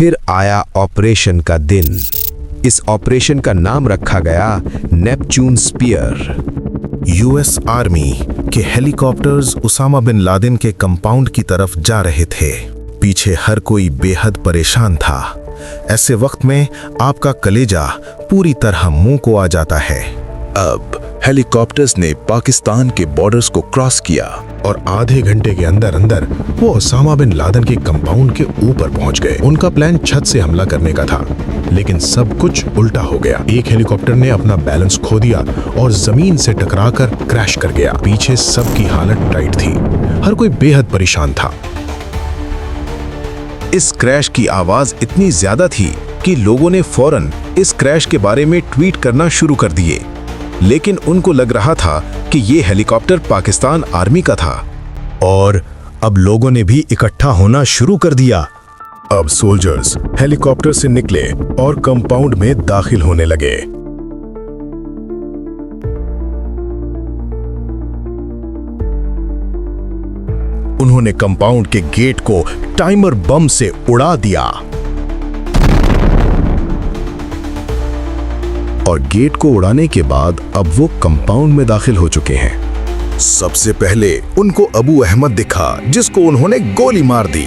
फिर आया ऑपरेशन का दिन। इस ऑपरेशन का नाम रखा गया नेपच्यून स्पीयर। यूएस आर्मी के हेलीकॉप्टर्स उसामा बिन लादेन के कंपाउंड की तरफ जा रहे थे। पीछे हर कोई बेहद परेशान था। ऐसे वक्त में आपका कलेजा पूरी तरह मुंह को आ जाता है। अब हेलीकॉप्टर्स ने पाकिस्तान के बॉर्डर्स को क्रॉस किया और आधे घंटे के अंदर अंदर वो उसामा बिन लादेन के कंपाउंड के ऊपर पहुंच गए। उनका प्लान छत से हमला करने का था, लेकिन सब कुछ उल्टा हो गया। एक हेलीकॉप्टर ने अपना बैलेंस खो दिया और जमीन से टकराकर क्रैश कर गया। पीछे सबकी हालत टाइट थी, हर कोई बेहद परेशान था। इस क्रैश की आवाज इतनी ज्यादा थी कि लोगों ने फौरन इस क्रैश के बारे में ट्वीट करना शुरू कर दिए, लेकिन उनको लग रहा था कि ये हेलीकॉप्टर पाकिस्तान आर्मी का था। और अब लोगों ने भी इकट्ठा होना शुरू कर दिया। अब सोल्जर्स हेलीकॉप्टर से निकले और कंपाउंड में दाखिल होने लगे। उन्होंने कंपाउंड के गेट को टाइमर बम से उड़ा दिया और गेट को उड़ाने के बाद अब वो कंपाउंड में दाखिल हो चुके हैं। सबसे पहले उनको अबू अहमद दिखा, जिसको उन्होंने गोली मार दी।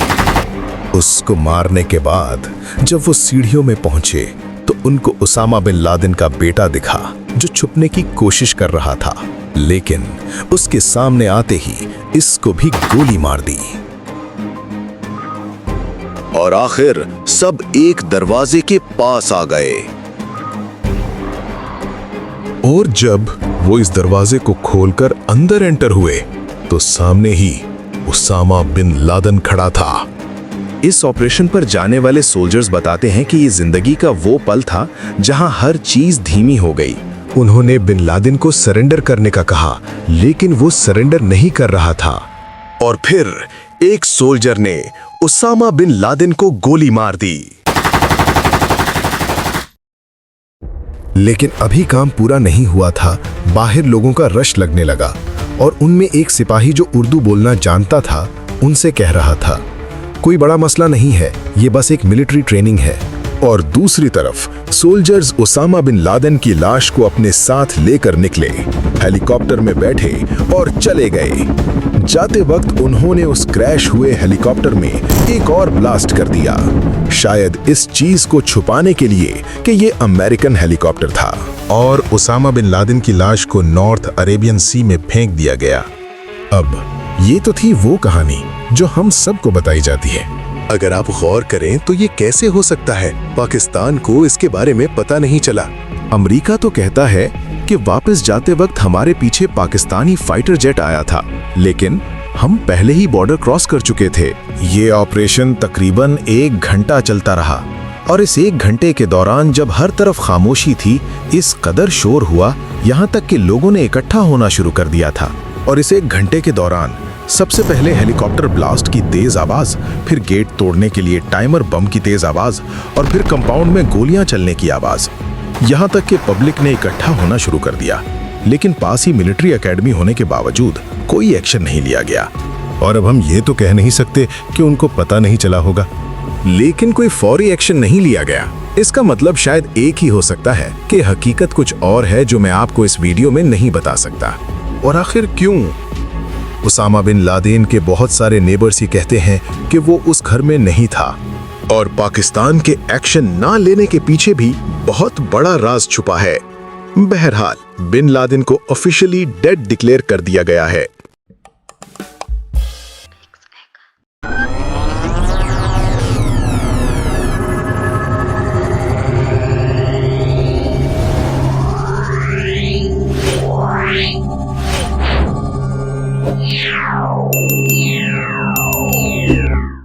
उसको मारने के बाद जब वो सीढ़ियों में पहुंचे तो उनको उसामा बिन लादेन का बेटा दिखा, जो छुपने की कोशिश कर रहा था, लेकिन उसके सामने आते ही इसको भी गोली मार दी। और आखिर सब एक दरवाजे के पास आ गए। और जब वो इस दरवाजे को खोलकर अंदर एंटर हुए तो सामने ही उसामा बिन लादेन खड़ा था। इस ऑपरेशन पर जाने वाले सोल्जर्स बताते हैं कि ये जिंदगी का वो पल था जहां हर चीज धीमी हो गई। उन्होंने बिन लादेन को सरेंडर करने का कहा, लेकिन वो सरेंडर नहीं कर रहा था। और फिर एक सोल्जर ने उसामा बिन लादेन को गोली मार दी। लेकिन अभी काम पूरा नहीं हुआ था। बाहर लोगों का रश लगने लगा और उनमें एक सिपाही जो उर्दू बोलना जानता था उनसे कह रहा था, कोई बड़ा मसला नहीं है, ये बस एक मिलिट्री ट्रेनिंग है। और दूसरी तरफ सोल्जर्स उसामा बिन लादेन की लाश को अपने साथ लेकर निकले, हेलीकॉप्टर में बैठे और चले गए। जाते वक्त उन्होंने उस क्रैश हुए हेलीकॉप्टर में एक और ब्लास्ट कर दिया, शायद इस चीज को छुपाने के लिए कि ये अमेरिकन हेलीकॉप्टर था। और उसामा बिन लादेन की लाश को नॉर्थ अरेबियन सी में फेंक दिया गया। अब ये तो थी वो कहानी जो हम सबको बताई जाती है। अगर आप गौर करें तो ये कैसे हो सकता है, पाकिस्तान को इसके बारे में पता नहीं चला। अमेरिका तो कहता है कि वापस जाते वक्त हमारे पीछे पाकिस्तानी फाइटर जेट आया था, लेकिन हम पहले ही बॉर्डर क्रॉस कर चुके थे। ये ऑपरेशन तकरीबन 1 घंटा चलता रहा और इस 1 घंटे के दौरान जब हर तरफ खामोशी थी, इस कदर शोर हुआ यहाँ तक कि लोगों ने इकट्ठा होना शुरू कर दिया था। और इस 1 घंटे के दौरान सबसे पहले हेलीकॉप्टर ब्लास्ट की तेज आवाज, फिर गेट तोड़ने के लिए टाइमर बम की तेज आवाज और फिर कंपाउंड में गोलियां चलने की आवाज। यहां तक कि पब्लिक ने इकट्ठा होना शुरू कर दिया, लेकिन पास ही मिलिट्री एकेडमी होने के बावजूद कोई एक्शन नहीं लिया गया। और अब हम ये तो कह नहीं सकते कि उनको पता नहीं चला होगा, लेकिन कोई फौरी एक्शन नहीं लिया गया। इसका मतलब शायद एक ही हो सकता है कि हकीकत कुछ और है जो मैं आपको इस वीडियो में नहीं बता सकता। और आखिर क्यों? उसामा बिन लादेन के बहुत सारे नेबर्स ही कहते हैं कि वो उस घर में नहीं था और पाकिस्तान के एक्शन ना लेने के पीछे भी बहुत बड़ा राज छुपा है। बहरहाल बिन लादेन को ऑफिशियली डेड डिक्लेयर कर दिया गया है।